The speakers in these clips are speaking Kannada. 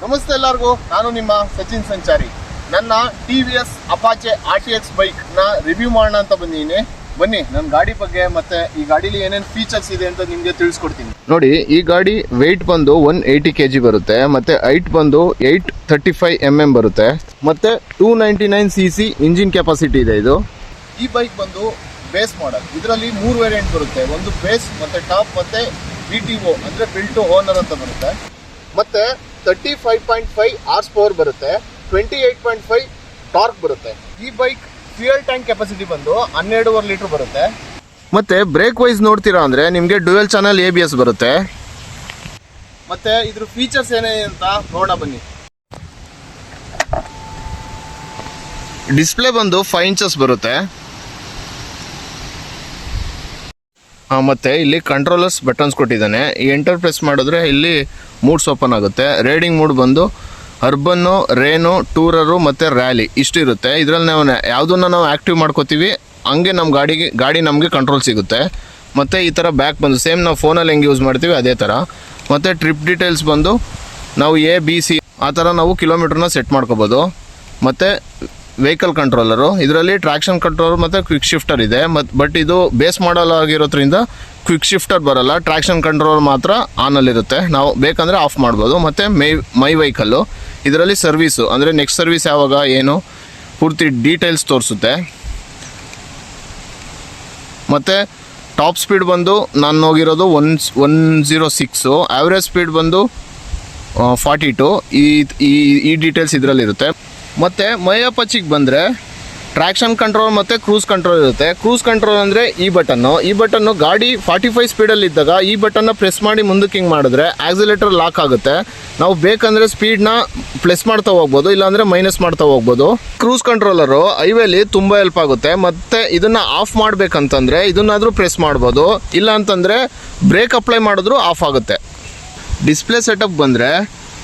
ನಮಸ್ತೆ ಎಲ್ಲರಿಗೂ, ನಾನು ನಿಮ್ಮ ಸಚಿನ್ ಸಂಚಾರಿ. ನನ್ನ TVS ಅಪಾಚೆ RTX ಬೈಕ್ ನ ರಿವ್ಯೂ ಮಾಡೋಣ ಅಂತ ಬಂದಿದ್ದೀನಿ. ಬನ್ನಿ ನನ್ನ ಗಾಡಿ ಬಗ್ಗೆ ಮತ್ತೆ ಈ ಗಾಡಿಲಿ ಏನೇನು ಫೀಚರ್ಸ್ ಇದೆ ಅಂತ ನಿಮಗೆ ತಿಳಿಸ್ಕೊಡ್ತೀನಿ. ನೋಡಿ, ಈ ಗಾಡಿ ವೆಯ್ಟ್ ಬಂದು 180 kg ಬರುತ್ತೆ, ಮತ್ತೆ ಹೈಟ್ ಬಂದು 835 mm ಬರುತ್ತೆ, ಮತ್ತೆ 299 cc ಇಂಜಿನ್ ಕೆಪಾಸಿಟಿ ಇದೆ. ಇದು ಈ ಬೈಕ್ ಬಂದು ಬೇಸ್ ಮಾಡೆಲ್. ಇದರಲ್ಲಿ 3 ವೇರಿಯಂಟ್ ಬರುತ್ತೆ. ಒಂದು ಬೇಸ್, ಮತ್ತೆ ಟಾಪ್, ಮತ್ತೆ BTO ಅಂದ್ರೆ ಬಿಲ್ಡ್ ಟು ಓನರ್ ಅಂತ ಬರುತ್ತೆ. ಮತ್ತೆ 35.5 ಹಾರ್ಸ್ ಪವರ್ ಬರುತ್ತೆ, 28.5 ಟಾರ್ಕ್ ಬರುತ್ತೆ. ಈ ಬೈಕ್ ಫ್ಯೂಯಲ್ ಟ್ಯಾಂಕ್ ಕೆಪಾಸಿಟಿ ಬಂದು 12.5 ಲೀಟರ್ ಬರುತ್ತೆ. ಮತ್ತೆ ಬ್ರೇಕ್ ವೈಸ್ ನೋಡ್ತೀರಾ ಅಂದ್ರೆ ನಿಮಗೆ ಡ್ಯುಯಲ್ ಚಾನಲ್ ABS ಬರುತ್ತೆ. ಮತ್ತೆ ಇದ್ರ ಫೀಚರ್ಸ್ ಏನೇನು ಅಂತ ನೋಡೋಣ ಬನ್ನಿ. ಡಿಸ್ಪ್ಲೇ ಬಂದು 5 ಇಂಚಸ್ ಬರುತ್ತೆ. ಮತ್ತೆ ಇಲ್ಲಿ ಕಂಟ್ರೋಲರ್ಸ್ ಬಟನ್ಸ್ ಕೊಟ್ಟಿದ್ದಾನೆ. ಈ ಎಂಟರ್ ಪ್ರೆಸ್ ಮಾಡಿದ್ರೆ ಇಲ್ಲಿ ಮೂಡ್ಸ್ ಓಪನ್ ಆಗುತ್ತೆ. ರೈಡಿಂಗ್ ಮೂಡ್ ಬಂದು ಅರ್ಬನ್ನು, ರೇನು, ಟೂರರು ಮತ್ತು ರ್ಯಾಲಿ ಇಷ್ಟು ಇರುತ್ತೆ. ಇದರಲ್ಲಿ ನಾವು ಯಾವುದನ್ನ ನಾವು ಆ್ಯಕ್ಟಿವ್ ಮಾಡ್ಕೋತೀವಿ ಹಂಗೆ ನಮ್ಮ ಗಾಡಿ ನಮಗೆ ಕಂಟ್ರೋಲ್ ಸಿಗುತ್ತೆ. ಮತ್ತು ಈ ಥರ ಬ್ಯಾಕ್ ಬಂದು ಸೇಮ್ ನಾವು ಫೋನಲ್ಲಿ ಹೆಂಗೆ ಯೂಸ್ ಮಾಡ್ತೀವಿ ಅದೇ ಥರ. ಮತ್ತು ಟ್ರಿಪ್ ಡೀಟೇಲ್ಸ್ ಬಂದು ನಾವು ABC ಆ ಥರ ನಾವು ಕಿಲೋಮೀಟ್ರನ್ನ ಸೆಟ್ ಮಾಡ್ಕೋಬೋದು. ಮತ್ತು ವೆಹಿಕಲ್ ಕಂಟ್ರೋಲರು, ಇದರಲ್ಲಿ ಟ್ರಾಕ್ಷನ್ ಕಂಟ್ರೋಲ್ ಮತ್ತು ಕ್ವಿಕ್ ಶಿಫ್ಟರ್ ಇದೆ. ಬಟ್ ಇದು ಬೇಸ್ ಮಾಡಲ್ ಆಗಿರೋದ್ರಿಂದ ಕ್ವಿಕ್ ಶಿಫ್ಟರ್ ಬರೋಲ್ಲ, ಟ್ರಾಕ್ಷನ್ ಕಂಟ್ರೋಲ್ ಮಾತ್ರ ಆನಲ್ಲಿರುತ್ತೆ. ನಾವು ಬೇಕಂದರೆ ಆಫ್ ಮಾಡ್ಬೋದು. ಮತ್ತು ಮೈ ವೆಹಿಕಲ್ಲು, ಇದರಲ್ಲಿ ಸರ್ವೀಸು ಅಂದರೆ ನೆಕ್ಸ್ಟ್ ಸರ್ವೀಸ್ ಯಾವಾಗ ಏನು ಪೂರ್ತಿ ಡೀಟೇಲ್ಸ್ ತೋರಿಸುತ್ತೆ. ಮತ್ತು ಟಾಪ್ ಸ್ಪೀಡ್ ಬಂದು ನಾನು ಹೋಗಿರೋದು 106, ಆ್ಯಾವ್ರೇಜ್ ಸ್ಪೀಡ್ ಬಂದು 42. ಈ ಡೀಟೇಲ್ಸ್ ಇದರಲ್ಲಿರುತ್ತೆ. ಮತ್ತು ಮೈ ಅಪಾಚಿಗೆ ಬಂದರೆ ಟ್ರ್ಯಾಕ್ಷನ್ ಕಂಟ್ರೋಲ್ ಮತ್ತು ಕ್ರೂಸ್ ಕಂಟ್ರೋಲ್ ಇರುತ್ತೆ. ಕ್ರೂಸ್ ಕಂಟ್ರೋಲ್ ಅಂದರೆ ಈ ಬಟನ್ನು ಗಾಡಿ 45 ಸ್ಪೀಡಲ್ಲಿದ್ದಾಗ ಈ ಬಟನ್ನ ಪ್ರೆಸ್ ಮಾಡಿ ಮುಂದಕ್ಕೆ ಹಿಂಗೆ ಮಾಡಿದ್ರೆ ಆಕ್ಸಿಲೇಟರ್ ಲಾಕ್ ಆಗುತ್ತೆ. ನಾವು ಬೇಕಂದರೆ ಸ್ಪೀಡ್ನ ಪ್ಲಸ್ ಮಾಡ್ತಾ ಹೋಗ್ಬೋದು, ಇಲ್ಲಾಂದರೆ ಮೈನಸ್ ಮಾಡ್ತಾ ಹೋಗ್ಬೋದು. ಕ್ರೂಸ್ ಕಂಟ್ರೋಲರು ಹೈವೇಲಿ ತುಂಬ ಹೆಲ್ಪ್ ಆಗುತ್ತೆ. ಮತ್ತು ಇದನ್ನು ಆಫ್ ಮಾಡಬೇಕಂತಂದರೆ ಇದನ್ನಾದರೂ ಪ್ರೆಸ್ ಮಾಡ್ಬೋದು, ಇಲ್ಲ ಅಂತಂದರೆ ಬ್ರೇಕ್ ಅಪ್ಲೈ ಮಾಡಿದ್ರೂ ಆಫ್ ಆಗುತ್ತೆ. ಡಿಸ್ಪ್ಲೇ ಸೆಟಪ್ ಬಂದರೆ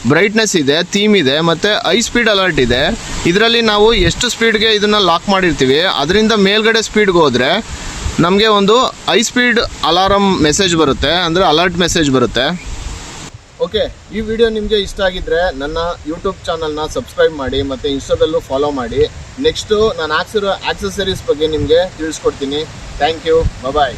ಬ್ರೈಟ್ನೆಸ್ ಇದೆ, ಥೀಮ್ ಇದೆ, ಮತ್ತು ಹೈ ಸ್ಪೀಡ್ ಅಲರ್ಟ್ ಇದೆ. ಇದರಲ್ಲಿ ನಾವು ಎಷ್ಟು ಸ್ಪೀಡ್ಗೆ ಇದನ್ನು ಲಾಕ್ ಮಾಡಿರ್ತೀವಿ ಅದರಿಂದ ಮೇಲ್ಗಡೆ ಸ್ಪೀಡ್ಗೆ ಹೋದರೆ ನಮಗೆ ಒಂದು ಹೈ ಸ್ಪೀಡ್ ಅಲಾರಮ್ ಮೆಸೇಜ್ ಬರುತ್ತೆ, ಅಂದರೆ ಅಲರ್ಟ್ ಮೆಸೇಜ್ ಬರುತ್ತೆ. ಓಕೆ, ಈ ವಿಡಿಯೋ ನಿಮಗೆ ಇಷ್ಟ ಆಗಿದ್ದರೆ ನನ್ನ ಯೂಟ್ಯೂಬ್ ಚಾನಲ್ನ ಸಬ್ಸ್ಕ್ರೈಬ್ ಮಾಡಿ ಮತ್ತು ಇನ್ಸ್ಟಾದಲ್ಲೂ ಫಾಲೋ ಮಾಡಿ. ನೆಕ್ಸ್ಟು ನಾನು ಹಾಕ್ಸಿರೋ ಆಕ್ಸೆಸರೀಸ್ ಬಗ್ಗೆ ನಿಮಗೆ ತಿಳಿಸ್ಕೊಡ್ತೀನಿ. Thank you, bye.